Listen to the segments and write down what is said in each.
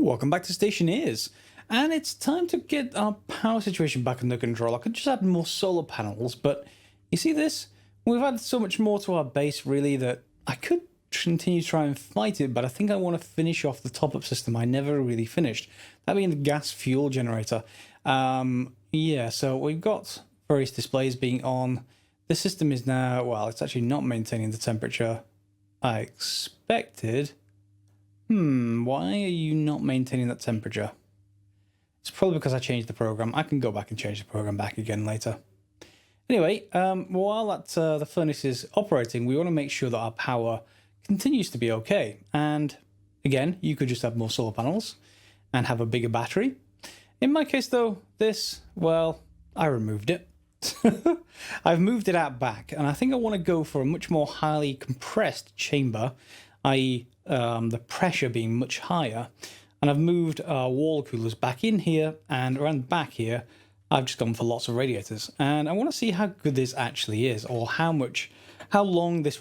Welcome back to Stationeers, and it's time to get our power situation back under control. I could just add more solar panels, but you see this? We've added so much more to our base really that I could continue to try and fight it, but I think I want to finish off the top-up system I never really finished, that being the gas fuel generator. Yeah, so we've got various displays being on. The system is now, well, it's actually not maintaining the temperature I expected. Why are you not maintaining that temperature? It's probably because I changed the program. I can go back and change the program back again later. Anyway, while the furnace is operating, we want to make sure that our power continues to be okay. And again, you could just have more solar panels and have a bigger battery. In my case though, this, well, I removed it. I've moved it out back, and I think I want to go for a much more highly compressed chamber, i.e. The pressure being much higher, and I've moved our wall coolers back in here, and around the back here I've just gone for lots of radiators, and I want to see how good this actually is, or how long this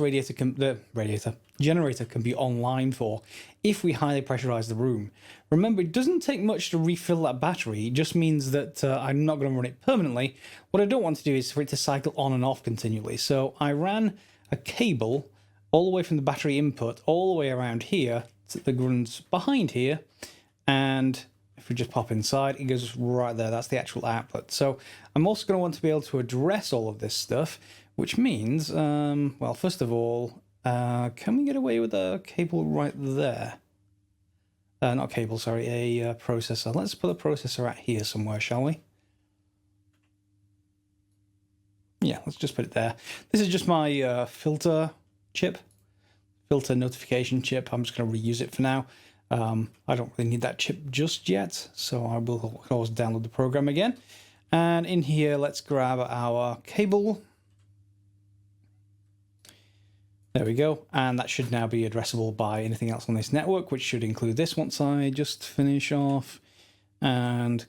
generator can be online for if we highly pressurize the room. Remember, it doesn't take much to refill that battery. It just means that I'm not going to run it permanently. What I don't want to do is for it to cycle on and off continually, so I ran a cable all the way from the battery input all the way around here that runs behind here, and if we just pop inside, it goes right there. That's the actual output. So I'm also going to want to be able to address all of this stuff, which means, well, first of all, can we get away with a cable right there? Not cable, sorry, a processor. Let's put a processor out here somewhere, shall we? Yeah, let's just put it there. This is just my filter notification chip. I'm just going to reuse it for now. I don't really need that chip just yet, so I will always download the program again. And in here, let's grab our cable. There we go, and that should now be addressable by anything else on this network, which should include this once I just finish off and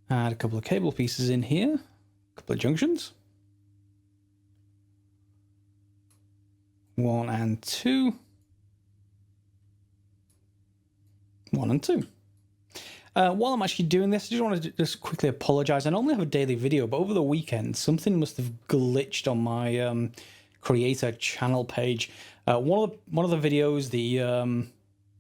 add a couple of cable pieces in here, a couple of junctions. 1 and 2. 1 and 2. While I'm actually doing this, I just want to just quickly apologize. I normally have a daily video, but over the weekend, something must have glitched on my Creator channel page. One of the videos, the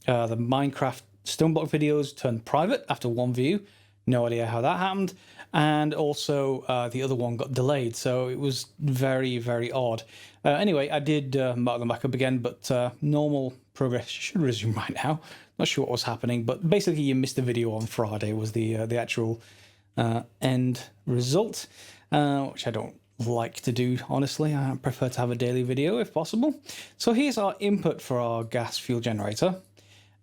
Minecraft Stoneblock videos, turned private after one view. No idea how that happened. And also the other one got delayed, so it was very, very odd. Anyway, I did mark them back up again, but normal progress should resume right now. Not sure what was happening, but basically you missed the video on Friday was the actual end result, which I don't like to do, honestly. I prefer to have a daily video if possible. So here's our input for our gas fuel generator,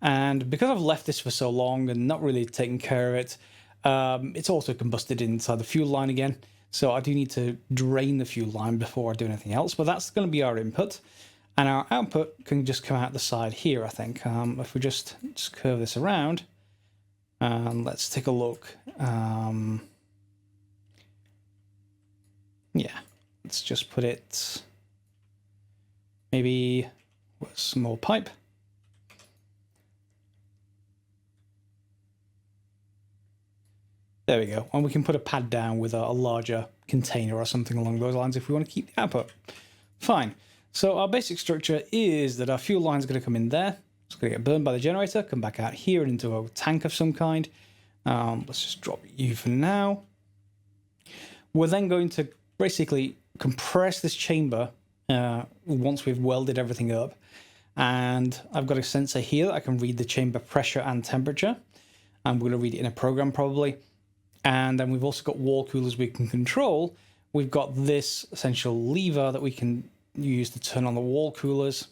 and because I've left this for so long and not really taken care of it, it's also combusted inside the fuel line again, so I do need to drain the fuel line before I do anything else, but that's going to be our input, and our output can just come out the side here, I think. If we just curve this around, and let's take a look. Yeah, let's just put it maybe with a small pipe. There we go, and we can put a pad down with a larger container or something along those lines if we want to keep the output. Fine. So our basic structure is that our fuel line is going to come in there. It's going to get burned by the generator, come back out here and into a tank of some kind. Let's just drop you for now. We're then going to basically compress this chamber once we've welded everything up. And I've got a sensor here that I can read the chamber pressure and temperature. I'm going to read it in a program probably. And then we've also got wall coolers we can control. We've got this essential lever that we can use to turn on the wall coolers.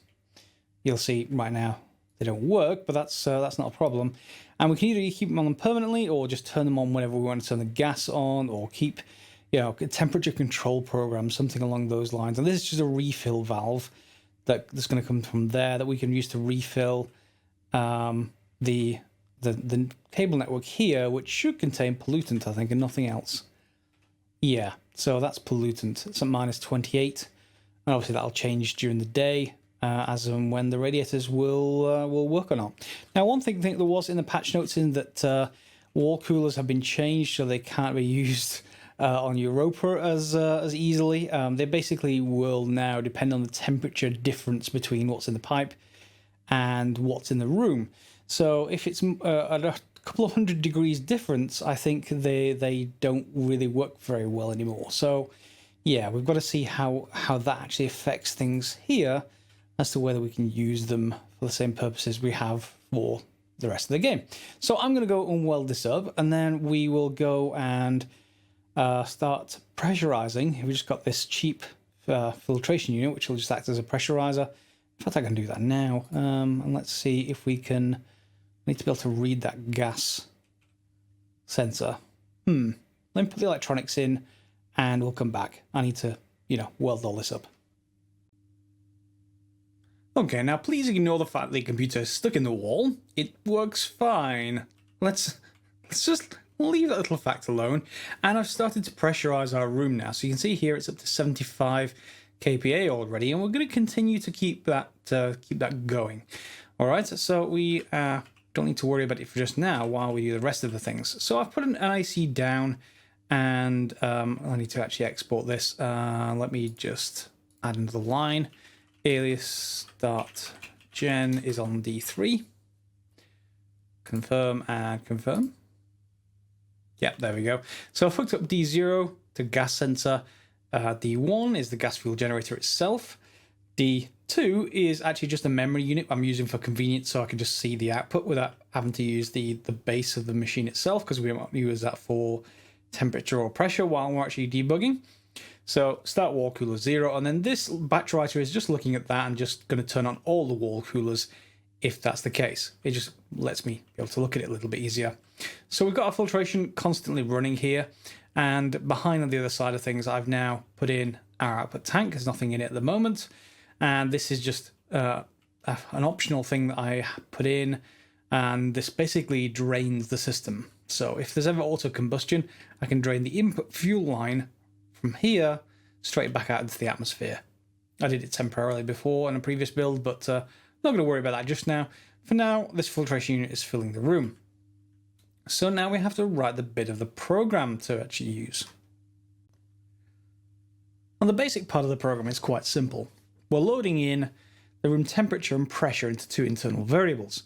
You'll see right now they don't work, but that's not a problem. And we can either keep them on permanently or just turn them on whenever we want to turn the gas on, or keep, you know, a temperature control program, something along those lines. And this is just a refill valve that's going to come from there that we can use to refill the cable network here, which should contain pollutant, I think, and nothing else. Yeah, so that's pollutant. It's at -28, and obviously that'll change during the day. as and when the radiators will work or not. Now, one thing there was in the patch notes in that wall coolers have been changed so they can't be used on Europa as easily. They basically will now depend on the temperature difference between what's in the pipe and what's in the room. So if it's a couple of 100 degrees difference, I think they don't really work very well anymore. So yeah, we've got to see how that actually affects things here as to whether we can use them for the same purposes we have for the rest of the game. So I'm going to go and weld this up, and then we will go and start pressurizing. We just got this cheap filtration unit, which will just act as a pressurizer. In fact, I can do that now. And let's see if we can... I need to be able to read that gas sensor. Let me put the electronics in, and we'll come back. I need to, weld all this up. Okay, now please ignore the fact that the computer is stuck in the wall. It works fine. Let's just leave that little fact alone. And I've started to pressurize our room now. So you can see here it's up to 75 kPa already, and we're going to continue to keep that going. All right, so we don't need to worry about it for just now while we do the rest of the things. So I've put an IC down, and I need to actually export this. Let me just add another line. Alias start gen is on D3. Confirm and confirm. Yep, there we go. So I've hooked up D0 to gas sensor. D1 is the gas fuel generator itself. D2 is actually just a memory unit I'm using for convenience, so I can just see the output without having to use the base of the machine itself, because we won't use that for temperature or pressure while we're actually debugging. So start wall cooler 0, and then this batch writer is just looking at that and just going to turn on all the wall coolers if that's the case. It just lets me be able to look at it a little bit easier. So we've got our filtration constantly running here, and behind on the other side of things I've now put in our output tank. There's nothing in it at the moment, and this is just an optional thing that I put in, and this basically drains the system. So if there's ever auto combustion, I can drain the input fuel line from here straight back out into the atmosphere. I did it temporarily before in a previous build, but not going to worry about that just now. For now, this filtration unit is filling the room. So now we have to write the bit of the program to actually use. And the basic part of the program is quite simple. We're loading in the room temperature and pressure into two internal variables.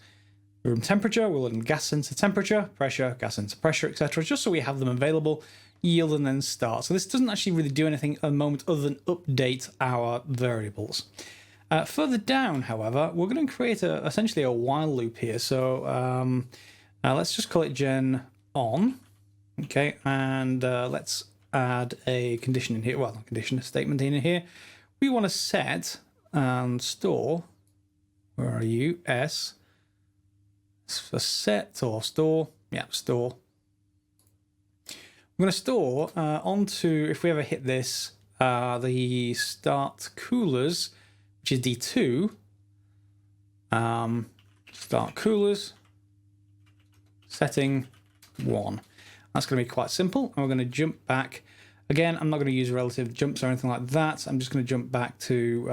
The room temperature, we're loading gas sensor temperature, pressure, gas sensor pressure, etc., just so we have them available. Yield and then start. So this doesn't actually really do anything at the moment other than update our variables. Further down, however, we're going to create essentially a while loop here. So let's just call it gen on. Okay, and let's add a condition in here. Well, a condition, a statement in here. We want to set and store. Where are you? S. For set or store. Yeah, store. I'm going to store onto, if we ever hit this, the start coolers, which is D2. Start coolers, setting 1. That's going to be quite simple. And we're going to jump back. Again, I'm not going to use relative jumps or anything like that. I'm just going to jump back to...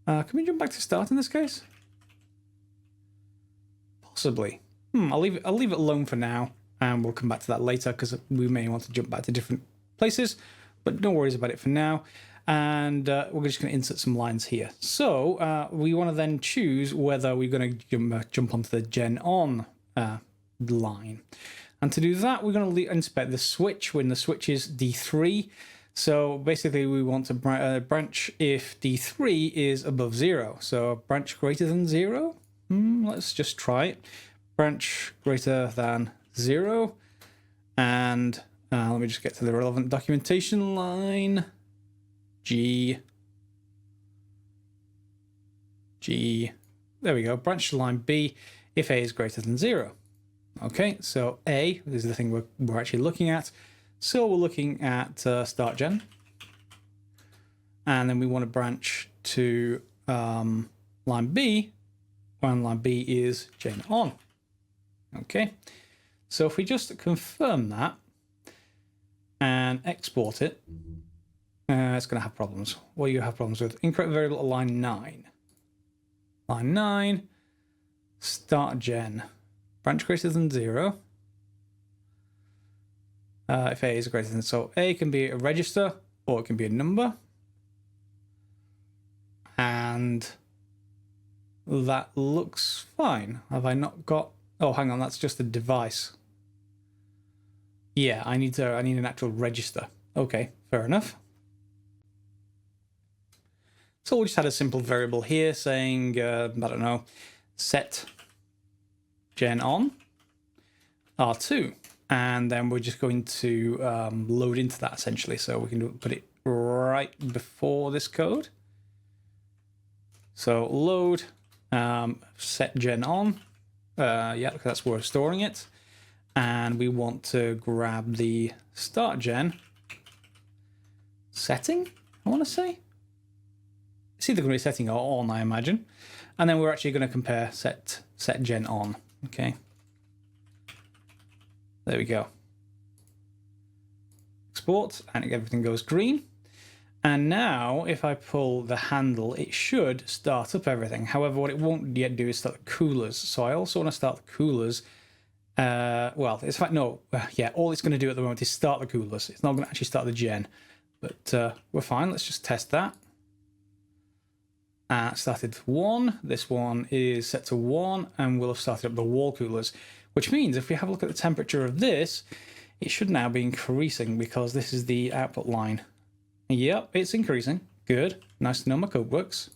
can we jump back to start in this case? Possibly. I'll leave it alone for now. And we'll come back to that later because we may want to jump back to different places, but no worries about it for now. And we're just going to insert some lines here. So we want to then choose whether we're going to jump onto the gen on line. And to do that, we're going to inspect the switch when the switch is D3. So basically we want to branch if D3 is above 0. So branch greater than 0. Let's just try it. Branch greater than 0, and let me just get to the relevant documentation line. G. There we go. Branch to line B if A is greater than 0. Okay, so A is the thing we're actually looking at. So we're looking at start gen, and then we want to branch to line B when line B is gen on. Okay. So if we just confirm that and export it, It's going to have problems. What do you have problems with? Incorrect variable at line 9. Line 9. Start gen. Branch greater than 0. If A is greater than... So A can be a register or it can be a number. And that looks fine. Have I not got... Oh, hang on. That's just a device. Yeah, I need an actual register. Okay, fair enough. So we'll just add a simple variable here saying, I don't know, set gen on R2. And then we're just going to load into that essentially. So we can put it right before this code. So load set gen on. Yeah, that's where we're storing it. And we want to grab the start gen setting, I want to say. It's either going to be setting or on, I imagine. And then we're actually going to compare set gen on. Okay. There we go. Export, and everything goes green. And now, if I pull the handle, it should start up everything. However, what it won't yet do is start the coolers. So I also want to start the coolers. Well, it's fact, no. Yeah, all it's going to do at the moment is start the coolers. It's not going to actually start the gen. But we're fine. Let's just test that. Started 1. This one is set to 1, and we'll have started up the wall coolers. Which means if we have a look at the temperature of this, it should now be increasing because this is the output line. Yep, it's increasing. Good. Nice to know my code works.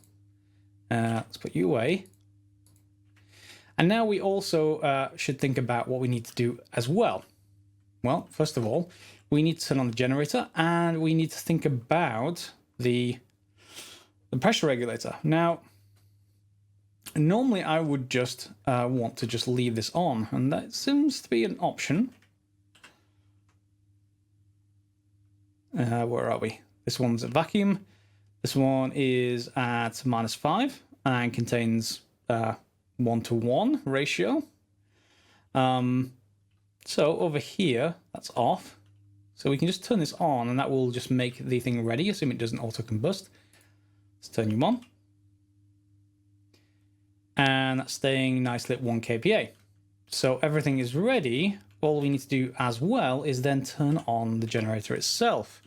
Let's put you away. And now we also should think about what we need to do as well. Well, first of all, we need to turn on the generator and we need to think about the pressure regulator. Now, normally I would just want to just leave this on, and that seems to be an option. Where are we? This one's a vacuum. This one is at -5 and contains 1-to-1 ratio. So over here, that's off. So we can just turn this on and that will just make the thing ready, assume it doesn't auto-combust. Let's turn you on. And that's staying nicely at 1 kPa. So everything is ready. All we need to do as well is then turn on the generator itself.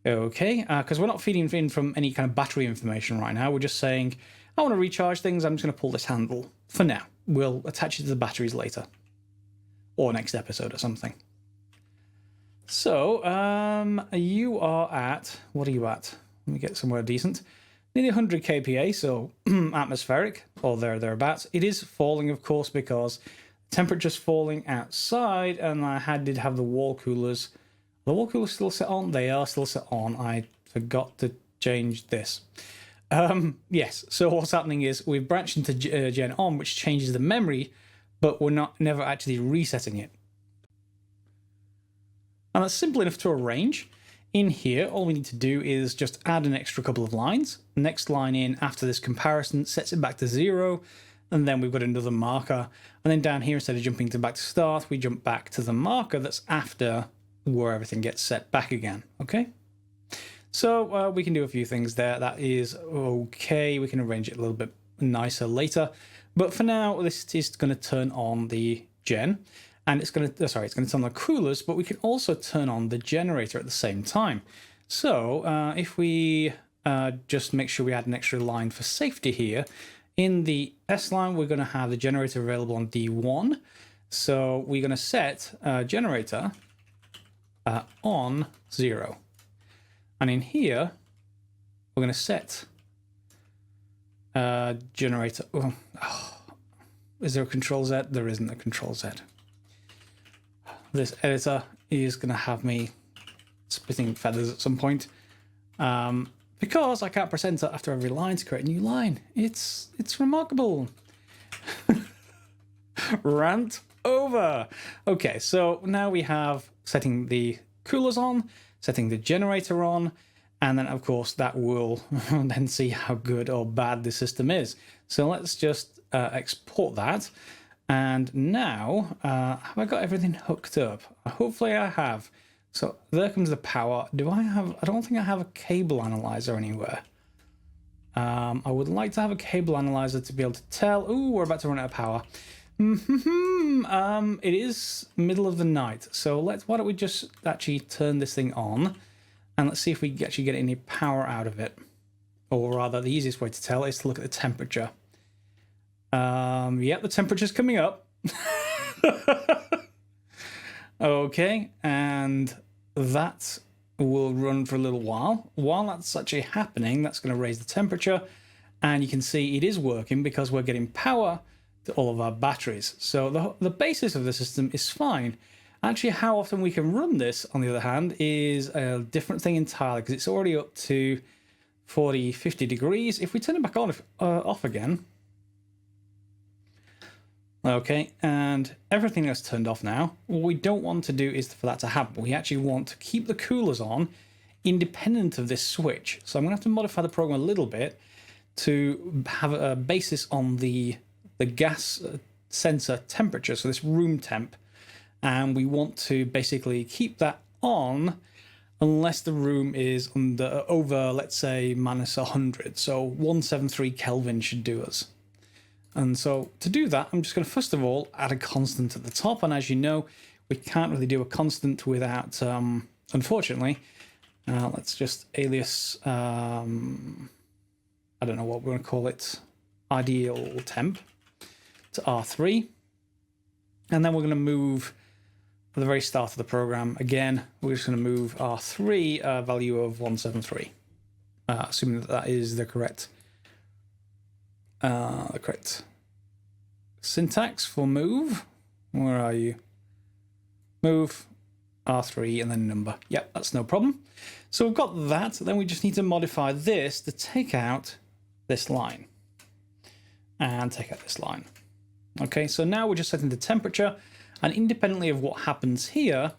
Okay, because we're not feeding in from any kind of battery information right now. We're just saying, I want to recharge things. I'm just going to pull this handle for now. We'll attach it to the batteries later. Or next episode or something. So, you are at... What are you at? Let me get somewhere decent. Nearly 100 kPa, so atmospheric, or thereabouts. It is falling, of course, because temperature's falling outside, and I did have the wall coolers. The wall coolers still set on? They are still set on. I forgot to change this. Yes, so what's happening is we've branched into gen on, which changes the memory, but we're never actually resetting it. And that's simple enough to arrange. In here, all we need to do is just add an extra couple of lines. Next line in after this comparison sets it back to 0, and then we've got another marker. And then down here, instead of jumping back to start, we jump back to the marker that's after where everything gets set back again. Okay? So we can do a few things there. That is okay. We can arrange it a little bit nicer later. But for now, this is going to turn on the gen. And it's going to, it's going to turn on the coolers, but we can also turn on the generator at the same time. So if we just make sure we add an extra line for safety here, in the S line, we're going to have the generator available on D1. So we're going to set generator on 0. And in here, we're going to set generator. Oh, is there a Control Z? There isn't a Control Z. This editor is going to have me splitting feathers at some point because I can't press enter after every line to create a new line. It's remarkable. Rant over. Okay, so now we have setting the coolers on, setting the generator on, and then of course that will then see how good or bad the system is. So let's just export that. And now, have I got everything hooked up? Hopefully I have. So there comes the power. I don't think I have a cable analyzer anywhere. I would like to have a cable analyzer to be able to tell. Ooh, we're about to run out of power. It is middle of the night, so why don't we just actually turn this thing on, and let's see if we can actually get any power out of it. Or rather, the easiest way to tell is to look at the temperature. Yep, the temperature's coming up. Okay, and that will run for a little while. While that's actually happening, that's going to raise the temperature, and you can see it is working because we're getting power to all of our batteries. So the basis of the system is fine. Actually, how often we can run this, on the other hand, is a different thing entirely, because it's already up to 40, 50 degrees. If we turn it back on, off again, okay, and everything is turned off now. What we don't want to do is for that to happen. We actually want to keep the coolers on independent of this switch. So I'm going to have to modify the program a little bit to have a basis on the gas sensor temperature, so this room temp, and we want to basically keep that on unless the room is over, let's say, minus 100. So 173 Kelvin should do us. And so to do that, I'm just going to first of all add a constant at the top, and as you know, we can't really do a constant without, unfortunately, let's just alias, I don't know what we're going to call it, ideal temp to R3, and then we're going to move at the very start of the program. Again, we're just going to move R3 value of 173, assuming that is the correct syntax for move. Where are you? Move R3 and then number. Yep, that's no problem. So we've got that. Then we just need to modify this to take out this line and take out this line. Okay, so now we're just setting the temperature, and independently of what happens here,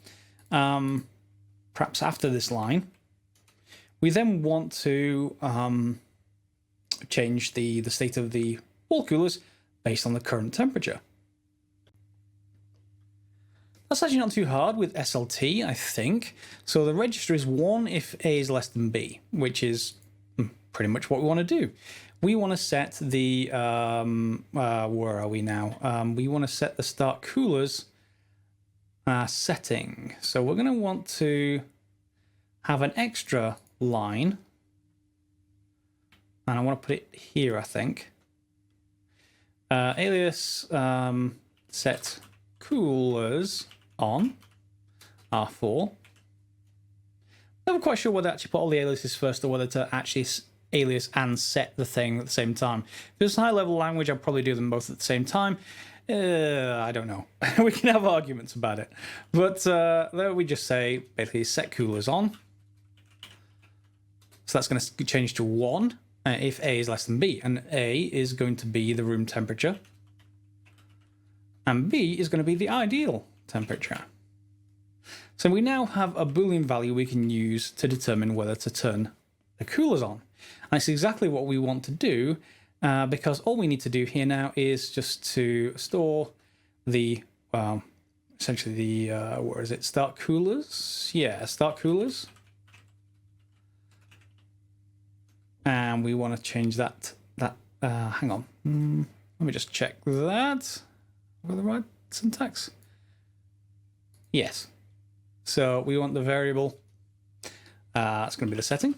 perhaps after this line, we then want to change the state of the wall coolers based on the current temperature. That's actually not too hard with SLT, I think. So the register is 1 if A is less than B, which is pretty much what we want to do. We want to set the, where are we now? We want to set the start coolers setting. So we're going to want to have an extra line, and I want to put it here, I think. Alias set coolers on R4. I'm not quite sure whether to actually put all the aliases first or whether to actually alias and set the thing at the same time. If it's high level language, I'll probably do them both at the same time. I don't know. We can have arguments about it. But there we just say basically set coolers on. So that's going to change to 1 if A is less than B. And A is going to be the room temperature. And B is going to be the ideal temperature. So we now have a Boolean value we can use to determine whether to turn the coolers on. And it's exactly what we want to do, because all we need to do here now is just to store the, essentially the, where is it, start coolers? Yeah, start coolers. And we want to change that, hang on, let me just check that. With the right syntax? Yes. So we want the variable, it's going to be the setting.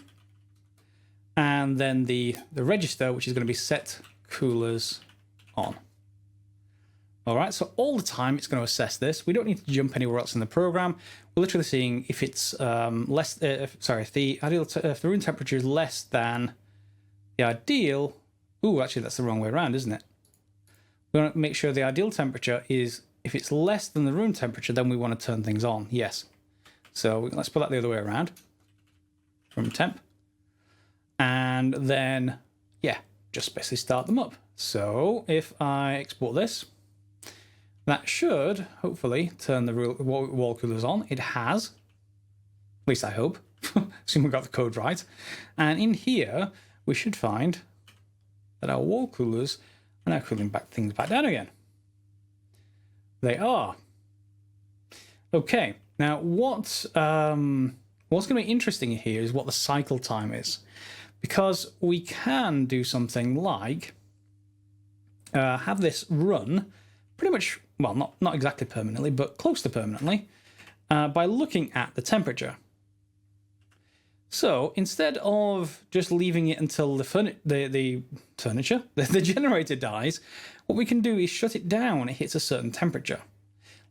And then the register, which is going to be set coolers on. All right, so all the time it's going to assess this. We don't need to jump anywhere else in the program. We're literally seeing if it's if the room temperature is less than the ideal. Ooh, actually that's the wrong way around, isn't it? We want to make sure the ideal temperature is, if it's less than the room temperature, then we want to turn things on. Yes. So let's put that the other way around. Room temp. And then, yeah, just basically start them up. So if I export this, that should hopefully turn the wall coolers on. It has. At least I hope. Assume we got the code right. And in here, we should find that our wall coolers are now cooling things back down again. They are. Okay, Now, what's going to be interesting here is what the cycle time is, because we can do something like have this run pretty much, well, not exactly permanently, but close to permanently, by looking at the temperature. So instead of just leaving it until the generator dies, what we can do is shut it down when it hits a certain temperature.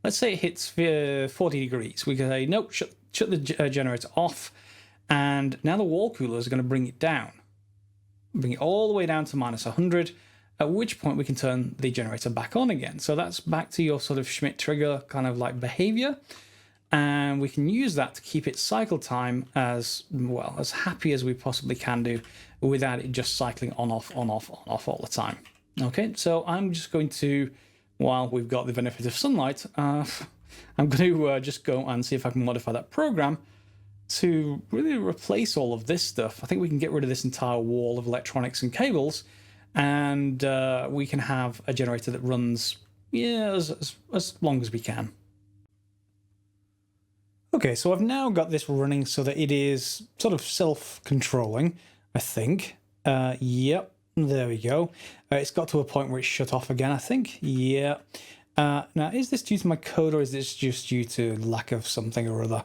Let's say it hits 40 degrees. We can say, nope, shut the generator off, and now the wall cooler is going to bring it down. Bring it all the way down to minus 100, at which point we can turn the generator back on again. So that's back to your sort of Schmidt trigger kind of like behavior. And we can use that to keep its cycle time as well, as happy as we possibly can do without it just cycling on, off, on, off, on, off all the time. Okay, so I'm just going to, while we've got the benefit of sunlight, I'm going to just go and see if I can modify that program to really replace all of this stuff. I think we can get rid of this entire wall of electronics and cables, and we can have a generator that runs, as long as we can. Okay, so I've now got this running so that it is sort of self-controlling, I think. Yep, there we go. It's got to a point where it's shut off again, I think. Yeah. Now, is this due to my code, or is this just due to lack of something or other?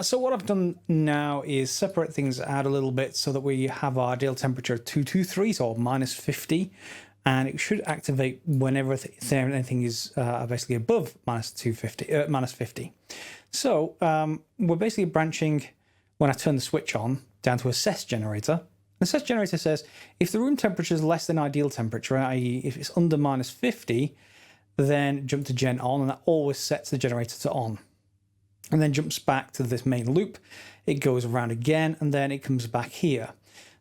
So what I've done now is separate things out a little bit so that we have our ideal temperature 223, so minus 50. And it should activate whenever anything is basically above minus 50. So we're basically branching, when I turn the switch on, down to a SES generator. The SES generator says if the room temperature is less than ideal temperature, i.e. if it's under minus 50, then jump to gen on, and that always sets the generator to on. And then jumps back to this main loop. It goes around again, and then it comes back here.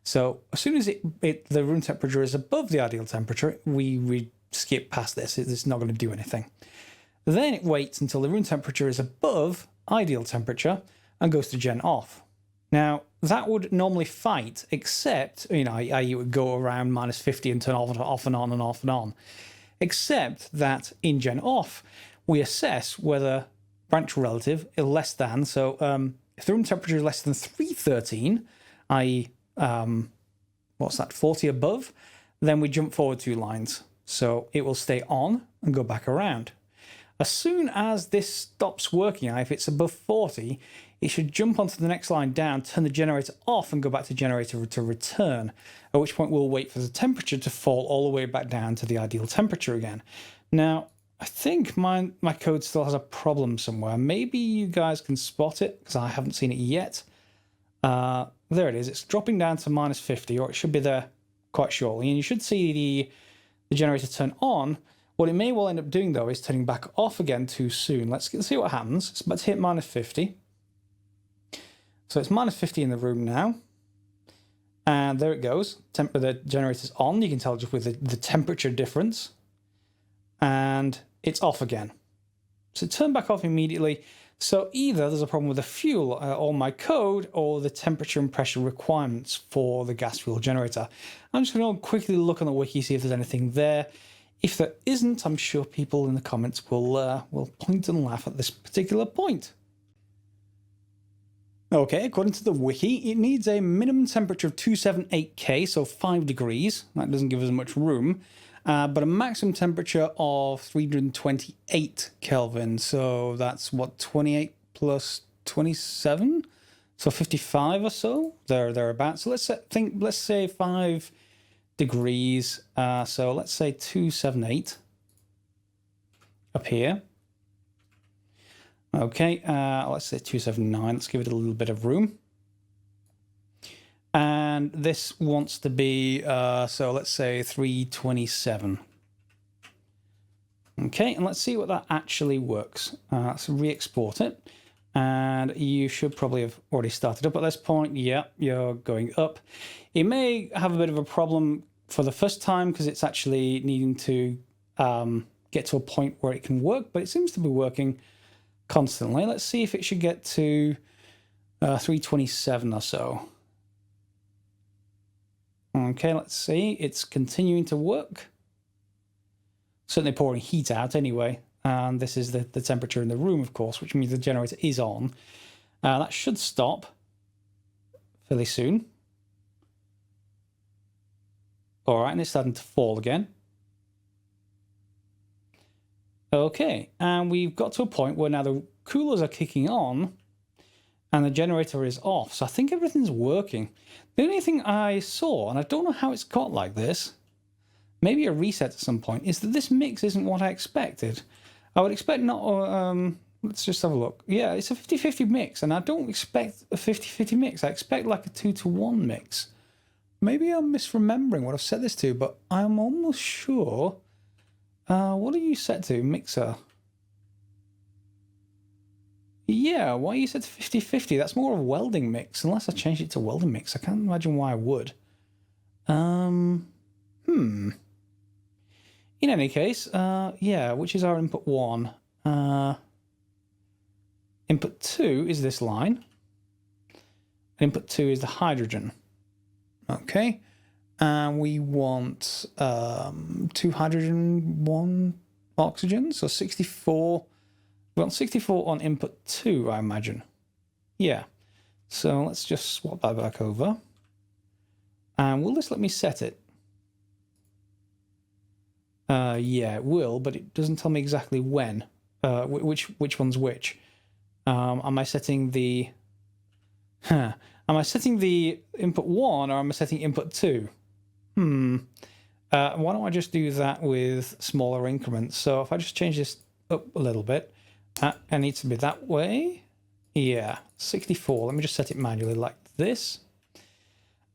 So as soon as the room temperature is above the ideal temperature, we skip past this. It's not going to do anything. Then it waits until the room temperature is above ideal temperature and goes to gen off. Now, that would normally fight, except, you would go around minus 50 and turn off and on and off and on. Except that in gen off, we assess whether branch relative is less than. So if the room temperature is less than 313, i.e., what's that, 40 above, then we jump forward 2 lines. So it will stay on and go back around. As soon as this stops working, if it's above 40, it should jump onto the next line down, turn the generator off, and go back to generator to return, at which point we'll wait for the temperature to fall all the way back down to the ideal temperature again. Now, I think my code still has a problem somewhere. Maybe you guys can spot it, because I haven't seen it yet. There it is. It's dropping down to minus 50, or it should be there quite shortly, and you should see the generator turn on. What it may well end up doing, though, is turning back off again too soon. Let's see what happens. It's about to hit minus 50. So it's minus 50 in the room now. And there it goes. The generator's on. You can tell just with the temperature difference. And it's off again. So it turned back off immediately. So either there's a problem with the fuel or my code, or the temperature and pressure requirements for the gas fuel generator. I'm just going to quickly look on the wiki, see if there's anything there. If there isn't, I'm sure people in the comments will point and laugh at this particular point. Okay, according to the wiki, it needs a minimum temperature of 278K, so 5 degrees. That doesn't give us much room. But a maximum temperature of 328 Kelvin. So that's what, 28 plus 27? So 55 or so, thereabouts. So let's say 5 degrees. So let's say 278 up here. Okay, let's say 279. Let's give it a little bit of room. And this wants to be, so let's say 327. Okay, and let's see what that actually works. Let's re-export it. And you should probably have already started up at this point. Yeah, you're going up. It may have a bit of a problem for the first time because it's actually needing to get to a point where it can work, but it seems to be working constantly. Let's see if it should get to 327 or so. Okay, let's see. It's continuing to work. Certainly pouring heat out anyway. and this is the temperature in the room, of course, which means the generator is on. That should stop fairly soon. All right, and it's starting to fall again. Okay, and we've got to a point where now the coolers are kicking on and the generator is off. So I think everything's working. The only thing I saw, and I don't know how it's got like this, maybe a reset at some point, is that this mix isn't what I expected. I would expect not... let's just have a look. Yeah, it's a 50-50 mix, and I don't expect a 50-50 mix. I expect like a 2-to-1 mix. Maybe I'm misremembering what I've set this to, but I'm almost sure... what are you set to? Mixer. Yeah, why are you set to 50-50? That's more of a welding mix, unless I changed it to welding mix. I can't imagine why I would. In any case, yeah, which is our input 1? Input 2 is this line. Input 2 is the hydrogen. Okay. And we want 2 hydrogen, 1 oxygen, so 64. We want 64 on input 2, I imagine. Yeah. So let's just swap that back over. And will this let me set it? Yeah, it will, but it doesn't tell me exactly when. Which one's which? Am I setting the... Am I setting the input 1 or am I setting input 2? Why don't I just do that with smaller increments? So if I just change this up a little bit, it needs to be that way. Yeah, 64. Let me just set it manually like this.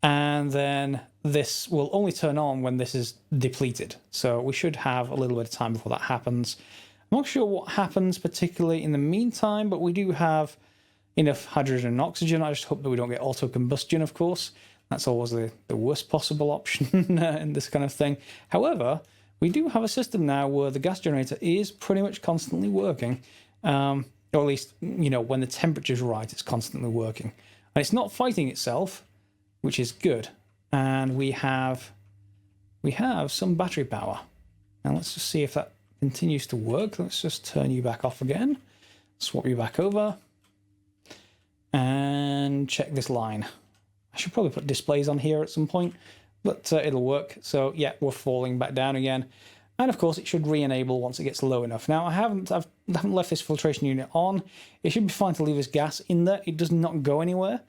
And then this will only turn on when this is depleted. So we should have a little bit of time before that happens. I'm not sure what happens particularly in the meantime, but we do have enough hydrogen and oxygen. I just hope that we don't get auto-combustion, of course. That's always the worst possible option in this kind of thing. However, we do have a system now where the gas generator is pretty much constantly working. Or at least, you know, when the temperature's right, it's constantly working. And it's not fighting itself, which is good. And we have some battery power. And let's just see if that continues to work. Let's just turn you back off again. Swap you back over. And check this line. I should probably put displays on here at some point, but it'll work. So yeah, we're falling back down again. And of course it should re-enable once it gets low enough. Now I haven't left this filtration unit on. It should be fine to leave this gas in there. It does not go anywhere.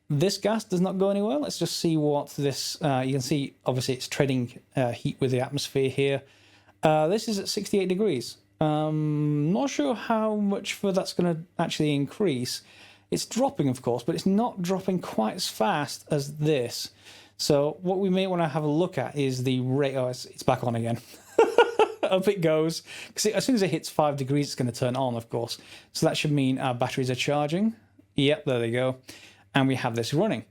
This gas does not go anywhere. Let's just see what this, you can see obviously it's trading heat with the atmosphere here. This is at 68 degrees. Not sure how much further that's going to actually increase. It's dropping, of course, but it's not dropping quite as fast as this. So what we may want to have a look at is the rate. Oh, it's back on again. Up it goes. Because as soon as it hits 5 degrees, it's going to turn on, of course. So that should mean our batteries are charging. Yep, there they go. And we have this running.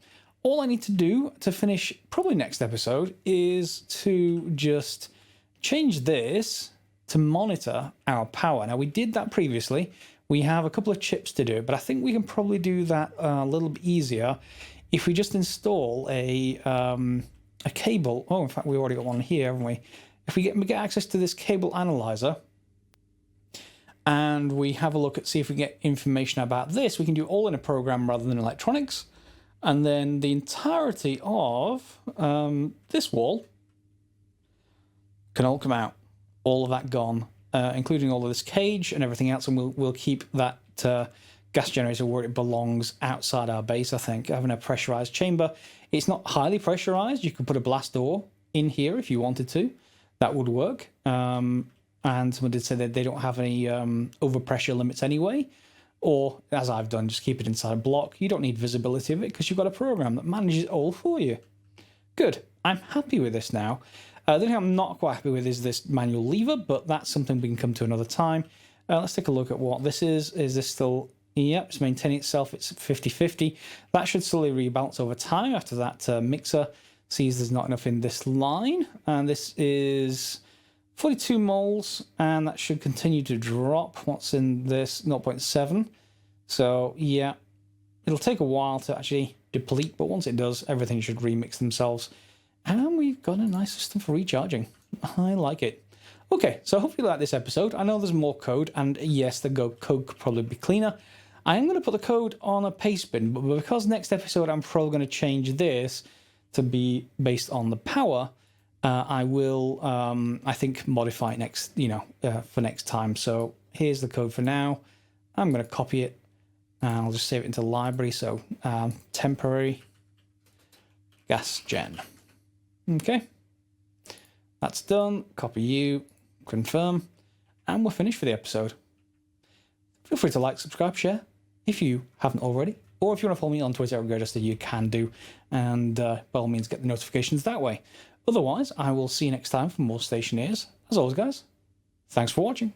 All I need to do to finish probably next episode is to just change this to monitor our power. Now, we did that previously. We have a couple of chips to do, but I think we can probably do that a little bit easier if we just install a cable. Oh, in fact, we already got one here, haven't we? If we get access to this cable analyzer and we have a look at see if we get information about this, we can do it all in a program rather than electronics. And then the entirety of this wall can all come out. All of that gone. Including all of this cage and everything else, and we'll keep that gas generator where it belongs outside our base, I think. Having a pressurized chamber. It's not highly pressurized. You could put a blast door in here if you wanted to. That would work. And someone did say that they don't have any overpressure limits anyway. Or, as I've done, just keep it inside a block. You don't need visibility of it because you've got a program that manages it all for you. Good. I'm happy with this now. The thing I'm not quite happy with is this manual lever, but that's something we can come to another time. Let's take a look at what this is. Is this still... Yep, it's maintaining itself. It's 50-50. That should slowly rebalance over time after that mixer sees there's not enough in this line. And this is 42 moles, and that should continue to drop. What's in this? 0.7. So, yeah, it'll take a while to actually deplete, but once it does, everything should remix themselves. And we've got a nice system for recharging. I like it. Okay, so hopefully you like this episode. I know there's more code, and yes, the code could probably be cleaner. I am going to put the code on a paste bin, but because next episode I'm probably going to change this to be based on the power, I will, I think, modify it next, for next time. So here's the code for now. I'm going to copy it, and I'll just save it into the library. So temporary gas gen. Okay, that's done. Copy you, confirm, and we're finished for the episode. Feel free to like, subscribe, share if you haven't already, or if you want to follow me on Twitter at Regulator, you can do, and by all means get the notifications that way. Otherwise, I will see you next time for more Stationeers. As always, guys, thanks for watching.